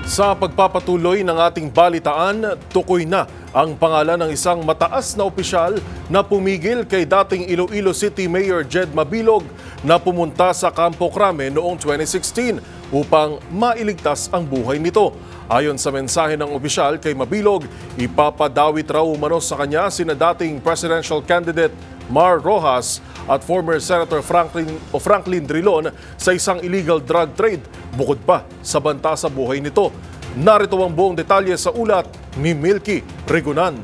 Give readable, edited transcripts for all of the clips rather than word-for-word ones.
Sa pagpapatuloy ng ating balitaan, tukoy na ang pangalan ng isang mataas na opisyal na pumigil kay dating Iloilo City Mayor Jed Mabilog na pumunta sa Campo Crame noong 2016 upang mailigtas ang buhay nito. Ayon sa mensahe ng opisyal kay Mabilog, ipapadawit raw umano sa kanya sina dating presidential candidate Mar Rojas at former Senator Franklin Drilon sa isang illegal drug trade bukod pa sa banta sa buhay nito. Narito ang buong detalye sa ulat ni Milky Regunan.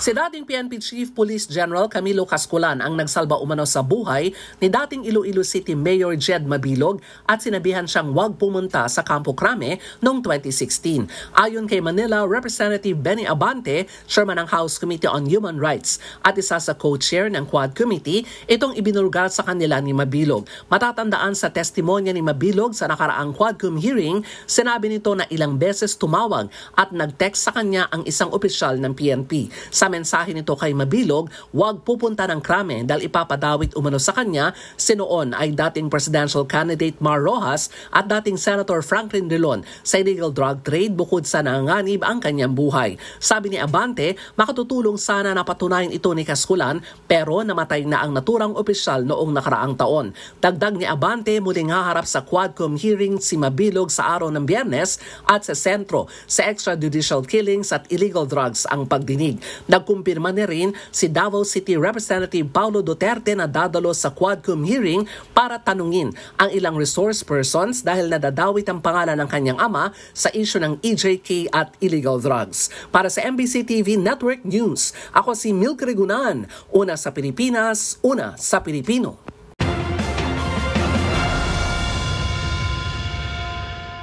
Si dating PNP Chief Police General Camilo Casculan ang nagsalba umano sa buhay ni dating Iloilo City Mayor Jed Mabilog at sinabihan siyang huwag pumunta sa Campo Crame noong 2016. Ayon kay Manila Representative Benny Abante, Chairman ng House Committee on Human Rights at isa sa co-chair ng Quad Committee, itong ibinulgar sa kanila ni Mabilog. Matatandaan sa testimonya ni Mabilog sa nakaraang Quadcom hearing, sinabi nito na ilang beses tumawag at nag-text sa kanya ang isang opisyal ng PNP. Sa mensahe nito kay Mabilog, huwag pupunta ng Crame dahil ipapadawit umano sa kanya si noon ay dating presidential candidate Mar Rojas at dating Senator Franklin Drilon sa illegal drug trade bukod sa nanganganib ang kanyang buhay. Sabi ni Abante, makatutulong sana na patunayan ito ni Casculan pero namatay na ang naturang opisyal noong nakaraang taon. Dagdag ni Abante, muling haharap sa Quadcom hearing si Mabilog sa araw ng Biyernes at sa sentro sa extrajudicial killings at illegal drugs ang pagdinig. Nagkumpirma na rin si Davao City Representative Paulo Duterte na dadalo sa Quadcom hearing para tanungin ang ilang resource persons dahil nadadawit ang pangalan ng kanyang ama sa isyu ng EJK at illegal drugs. Para sa MBC TV Network News, ako si Milky Regunan, una sa Pilipinas, una sa Pilipino.